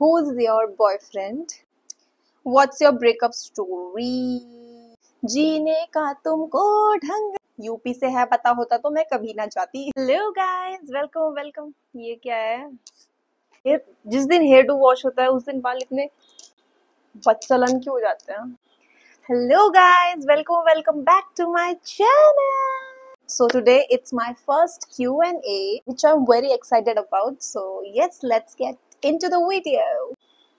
Who's your boyfriend? What's your breakup story? जीने का तुमको ढंग यूपी से है, पता होता तो मैं कभी ना जाती। Hello guys, welcome welcome. ये क्या है? जिस दिन हेयर टू वॉश होता है उस दिन बाल इतने बदचलन क्यों हो जाते हैं? Hello guys, welcome welcome back to my channel. So today it's my first Q&A which I'm very excited about. So yes, let's get into the video.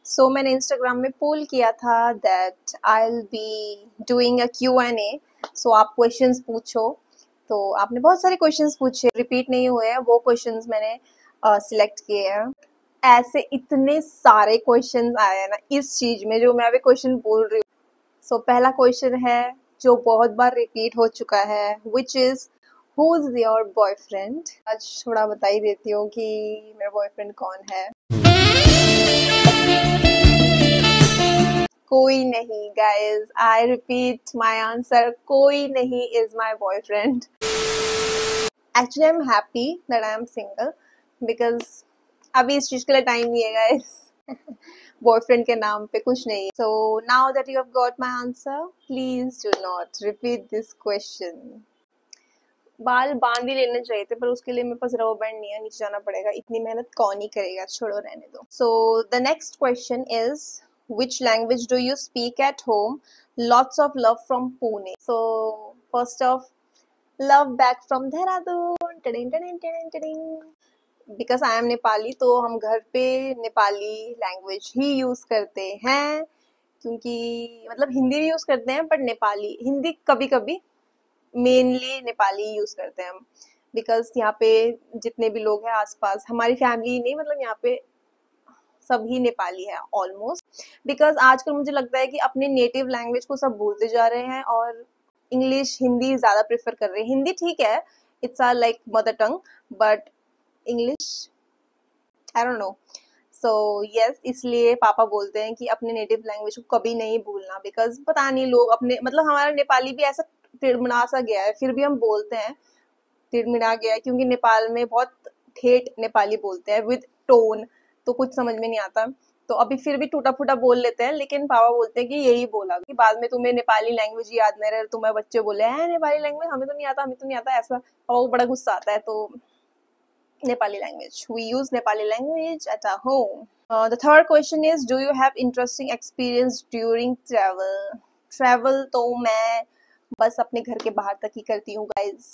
So मैंने Instagram में पोल किया था that I'll be doing a Q&A. So आप questions पूछो। तो आपने बहुत सारे questions पूछे, repeat नहीं हुए हैं, वो questions मैंने select किए हैं। ऐसे इतने सारे questions आए हैं ना इस चीज में जो मैं अभी question बोल रही हूँ। So पहला question है जो बहुत बार repeat हो चुका है, which is who's your boyfriend? आज थोड़ा बता ही देती हूँ कि मेरा boyfriend कौन है। कोई नहीं guys, I repeat my answer, कोई नहीं is my boyfriend. Actually I'm happy that I am single because अभी इस चीज के लिए टाइम नहीं है guys. बॉयफ्रेंड के नाम पे कुछ नहीं। So now that you have got my answer, please do not repeat this question. बाल बांध ही लेने चाहिए थे पर उसके लिए मेरे पास रबर बैंड नहीं है, नीचे जाना पड़ेगा। इतनी मेहनत कौन ही करेगा, छोड़ो रहने दो। So the next question is which language do you speak at home? Lots of love from Pune. So first off, love back from Dehradun. Tading, tading, tading, tading. Because I am Nepali तो हम घर पे Nepali language ही use करते हैं, क्योंकि मतलब हिंदी भी use करते हैं पर नेपाली हिंदी कभी कभी मेनली नेपाली यूज करते हैं हम। बिकॉज यहाँ पे जितने भी लोग हैं आसपास, हमारी फैमिली नहीं, मतलब यहाँ पे सभी नेपाली है ऑलमोस्ट। बिकॉज आजकल मुझे लगता है कि अपने नेटिव लैंग्वेज को सब भूलते जा रहे हैं और इंग्लिश हिंदी ज्यादा प्रेफर कर रहे हैं। हिंदी ठीक है, it's are like mother tongue, but English I don't know. So yes, इसलिए पापा बोलते हैं कि अपने नेटिव लैंग्वेज को कभी नहीं भूलना। बिकॉज पता नहीं लोग अपने, मतलब हमारा नेपाली भी ऐसा तिड़मिड़ा सा गया है, फिर भी हम बोलते हैं तिड़मिड़ा गया है, क्योंकि नेपाल में बहुत ठेठ नेपाली बोलते हैं विद टोन, तो कुछ समझ में नहीं आता। तो अभी फिर भी टूटा फूटा बोल लेते हैं, लेकिन पापा बोलते हैं कि यही बोला कि बाद में तुम्हें नेपाली लैंग्वेज याद नहीं रहे, तुम्हारे बच्चे बोले हैं नेपाली लैंग्वेज हमें तो नहीं आता, हमें तो नहीं आता, ऐसा पापा को बड़ा गुस्सा आता है। तो Nepali language. We use Nepali language at our home. The third question is, do you have interesting experience during travel? Travel तो मैं बस अपने घर के बाहर तक ही करती हूँ guys.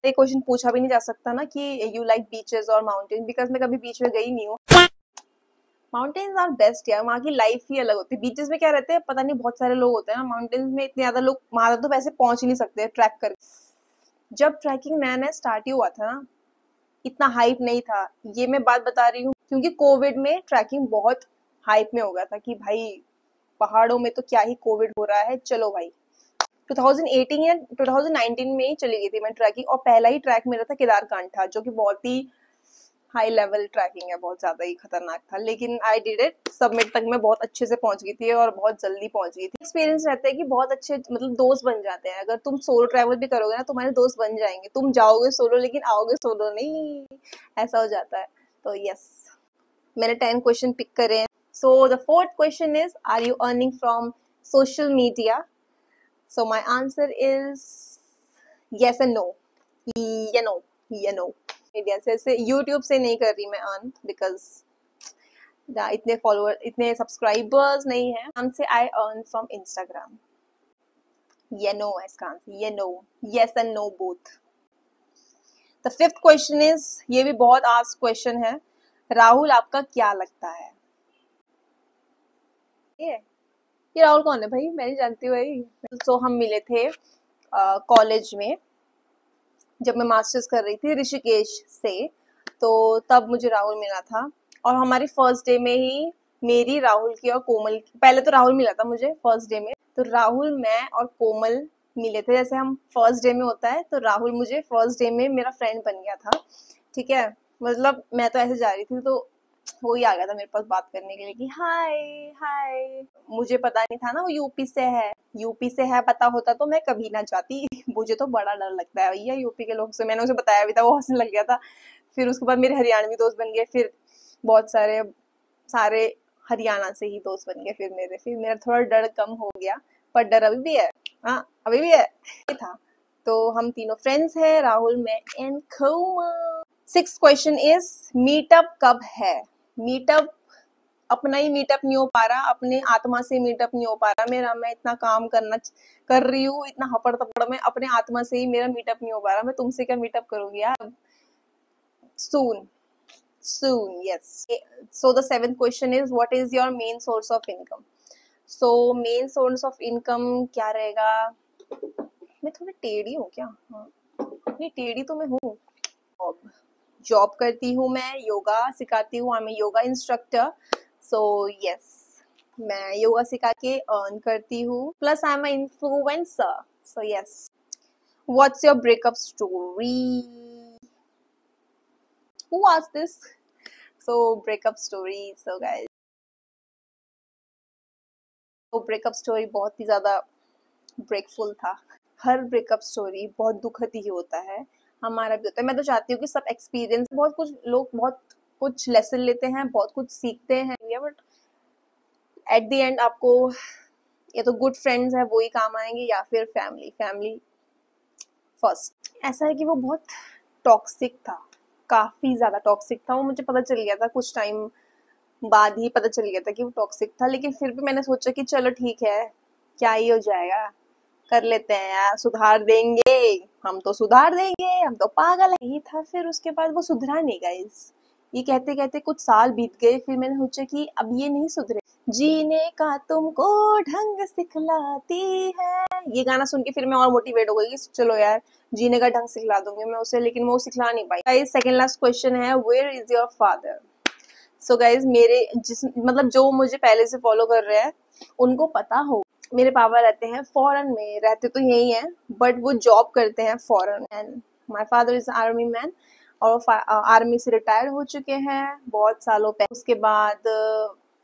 ये क्वेश्चन पूछा भी नहीं जा सकता ना कि you like beaches or mountains, because मैं कभी बीच में गई नहीं हूँ। माउंटेन्स आर बेस्ट यार, वहाँ की लाइफ ही अलग होती है। बीचेस में क्या रहते हैं पता नहीं, बहुत सारे लोग होते हैं ना, माउंटेन्स में इतने ज्यादा लोग वहां तो वैसे पहुंच ही नहीं सकते ट्रैक कर। जब ट्रैकिंग नया नया स्टार्ट ही हुआ था ना, इतना हाइप नहीं था। ये मैं बात बता रही हूँ क्योंकि कोविड में ट्रैकिंग बहुत हाइप में हो गया था कि भाई पहाड़ों में तो क्या ही कोविड हो रहा है, चलो भाई। 2018 या 2019 में ही चली गई थी मैं ट्रैकिंग, और पहला ही ट्रैक मेरा था केदारकांड था, जो कि बहुत ही हाई लेवल ट्रैकिंग है, बहुत ज्यादा ही खतरनाक था। लेकिन आई डिड इट, सबमिट तक मैं बहुत अच्छे से पहुंच गई थी और बहुत जल्दी पहुंच गई थी। एक्सपीरियंस रहता है कि बहुत अच्छे मतलब दोस्त बन जाते हैं। अगर तुम सोलो ट्रैवल भी करोगे ना, तुम्हारे दोस्त बन जाएंगे। तुम जाओगे सोलो लेकिन आओगे सोलो नहीं, ऐसा हो जाता है। तो यस, मैंने 10 क्वेश्चन पिक करे हैं। So the fourth question is, are you earning from social media? So my answer is yes and no. No media से यूट्यूब से नहीं कर रही मैं अर्न, बिकॉज इतने फॉलोअर इतने सब्सक्राइबर्स नहीं है। हमसे आई अर्न फ्रॉम इंस्टाग्राम। ये नो है इसका आंसर, ये no, yes and no both. The fifth question is, ये भी बहुत आस्क्ड क्वेश्चन है, राहुल आपका क्या लगता है? ये राहुल कौन है भाई? मैं नहीं जानती भाई। तो हम मिले थे कॉलेज में जब मैं मास्टर्स कर रही थी ऋषिकेश से, तो तब मुझे राहुल मिला था। और हमारी फर्स्ट डे में ही मेरी, राहुल की और कोमल की, पहले तो राहुल मिला था मुझे फर्स्ट डे में, तो राहुल, मैं और कोमल मिले थे। जैसे हम फर्स्ट डे में होता है, तो राहुल मुझे फर्स्ट डे में मेरा फ्रेंड बन गया था। ठीक है, मतलब मैं तो ऐसे जा रही थी तो वो ही आ गया था मेरे पास बात करने के लिए कि हाय हाय। मुझे पता नहीं था ना वो यूपी से है, पता होता तो मैं कभी ना जाती। मुझे तो बड़ा डर लगता है भैया यूपी के लोग से। मैंने उसे बताया भी था, वो हंसने लग गया था। फिर उसके बाद मेरे हरियाणवी दोस्त बन गए, फिर बहुत सारे सारे हरियाणा से ही दोस्त बन गए फिर मेरा थोड़ा डर कम हो गया, पर डर अभी भी है। हाँ अभी भी है। ये था। तो हम तीनों फ्रेंड्स हैं, राहुल, मैं एंड खोमा। 6th क्वेश्चन इज मीटअप कब है? मीटअप अपना ही मीटअप नहीं हो पा रहा, अपने आत्मा से मीटअप नहीं हो पा रहा मेरा। मैं इतना काम कर रही हूँ, इतना हपड़ तपड़ में, अपने आत्मा से ही मेरा मीटअप नहीं हो पा रहा। मैं तुमसे क्या मीटअप करूंगी यार? soon yes. So the 7th question is what is your main source of income? So main source of income क्या रहेगा? मैं थोड़ी टेढ़ी हूँ क्या? हाँ नहीं, टेढ़ी तो मैं हूँ। जॉब करती हूँ, मैं योगा सिखाती हूँ, I am yoga instructor. So yes, मैं योगा सिखा के अर्न करती हूँ, plus I am influencer. So yes. What's your breakup story? Who asked this? So breakup story. So guys, तो ब्रेकअप स्टोरी बहुत ही ज्यादा ब्रेकफुल था। हर ब्रेकअप स्टोरी बहुत दुखद ही होता है, हमारा भी होता है। मैं तो चाहती हूँ कि सब एक्सपीरियंस, बहुत कुछ लोग बहुत कुछ लेसन लेते हैं, बहुत कुछ सीखते हैं, बट एट द एंड आपको या तो गुड फ्रेंड्स है वो ही काम आएंगे, या फिर फैमिली फर्स्ट। ऐसा है कि वो बहुत टॉक्सिक था, काफी ज्यादा टॉक्सिक था वो। मुझे पता चल गया था, कुछ टाइम बाद ही पता चल गया था कि वो टॉक्सिक था, लेकिन फिर भी मैंने सोचा कि चलो ठीक है, क्या ही हो जाएगा, कर लेते हैं यार, सुधार देंगे, हम तो सुधार देंगे, हम तो पागल है। यही था। फिर उसके बाद वो सुधरा नहीं गाइस। ये कहते कहते कुछ साल बीत गए, फिर मैंने सोचा कि अब ये नहीं सुधरे। जीने का तुमको ढंग सिखलाती है, ये गाना सुन के फिर मैं और मोटिवेट हो गई, चलो यार जीने का ढंग सिखला दूंगी मैं उसे, लेकिन वो सिखला नहीं पाई। गाइस सेकंड लास्ट क्वेश्चन है, where is your father? So guys मेरे मतलब जो मुझे पहले से फॉलो कर रहे हैं उनको पता हो, मेरे पापा रहते हैं फॉरेन में, रहते तो यही हैं बट वो जॉब करते हैं foreign. And my father is army man, और आर्मी से रिटायर हो चुके हैं बहुत सालों पहले। उसके बाद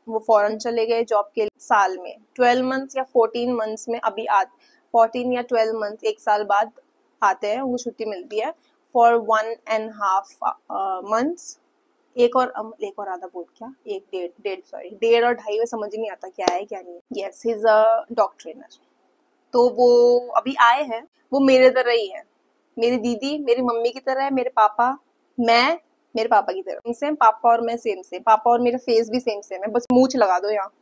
वो फॉरेन चले गए जॉब के लिए। साल में 12 मंथ्स या 14 मंथ्स में, अभी 14 या 12 मंथ्स, एक साल बाद आते हैं, उनको छुट्टी मिलती है फॉर 1.5 मंथ्स। एक और आधा बोल, क्या एक डेढ़ और ढाई में समझ ही नहीं आता क्या है क्या नहीं। Yes, he is a dog trainer. तो वो अभी आए हैं, वो मेरे तरह ही है, मेरी दीदी मेरी मम्मी की तरह है, मेरे पापा मैं मेरे पापा की तरह सेम, पापा और मैं सेम, पापा और मेरा फेस भी सेम है, बस मूंछ लगा दो यहाँ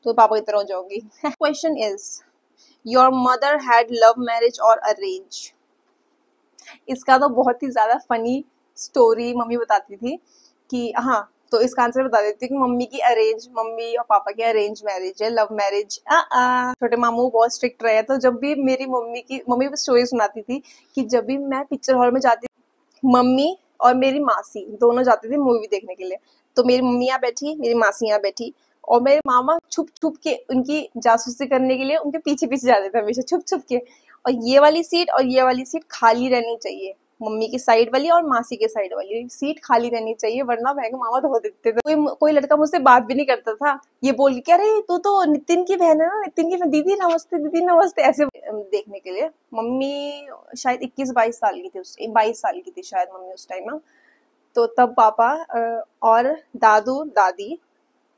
तो पापा की तरह हो जाओगी। Question is your mother had love marriage और अरेंज? इसका तो बहुत ही ज्यादा फनी स्टोरी मम्मी बताती थी कि हाँ, तो इसका आंसर बता देती हूँ कि मम्मी और पापा की अरेंज मैरिज है, लव मैरिज। छोटे मामू बहुत स्ट्रिक्ट रहे, तो जब भी मेरी मम्मी स्टोरी सुनाती थी कि जब भी मैं पिक्चर हॉल में जाती, मम्मी और मेरी मासी दोनों जाती थी मूवी देखने के लिए, तो मेरी मम्मी यहाँ बैठी, मेरी मासी यहाँ बैठी, और मेरे मामा छुप छुप के उनकी जासूसी करने के लिए उनके पीछे पीछे जाते थे हमेशा छुप छुप के। और ये वाली सीट खाली रहनी चाहिए, मम्मी की साइड वाली और मासी के साइड वाली सीट खाली रहनी चाहिए, वरना बहन मामा धो देते थे। कोई लड़का मुझसे बात भी नहीं करता था, ये बोल के, अरे तू तो नितिन की बहन है ना, नितिन की दीदी नमस्ते ऐसे देखने के लिए। मम्मी शायद 21-22 साल की थी, 22 साल की थी शायद मम्मी उस टाइम में। तो तब पापा और दादू दादी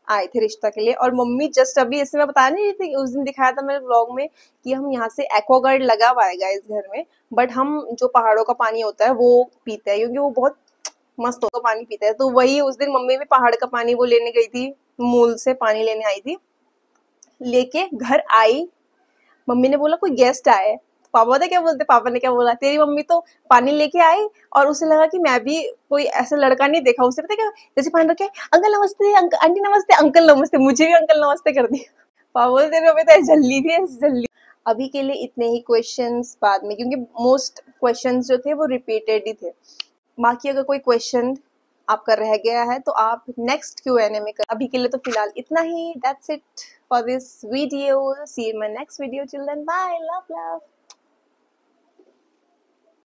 आए थे रिश्ता के लिए, और मम्मी जस्ट अभी, इससे मैं बता नहीं रही थी, उस दिन दिखाया था मेरे ब्लॉग में कि हम यहाँ से एक्वागार्ड लगा हुआ है गाइस घर में, बट हम जो पहाड़ों का पानी होता है वो पीते हैं, क्योंकि वो बहुत मस्त होता पानी पीते हैं। तो वही उस दिन मम्मी भी पहाड़ का पानी वो लेने गई थी, मूल से पानी लेने आई थी, लेके घर आई, मम्मी ने बोला कोई गेस्ट आए, पापा ने क्या बोलते, पापा ने क्या बोला, तेरी मम्मी तो पानी लेके आई और उसे लगा कि मैं भी कोई ऐसा लड़का नहीं देखा, उसे पता क्या, जैसे पानी रखे, अंकल नमस्ते, आंटी नमस्ते, अंकल नमस्ते, मुझे भी अंकल नमस्ते कर दिया। पापा बोलते मम्मी तो जल्दी थी, जल्दी। अभी के लिए इतने ही क्वेश्चंस, बाद में क्योंकि मोस्ट क्वेश्चंस जो थे वो रिपीटेड ही थे। बाकी अगर कोई क्वेश्चन आपका रह गया है तो आप नेक्स्ट Q&A में कर। अभी के लिए तो फिलहाल इतना ही। That's it for this video. See you in my next video. Till then bye, love.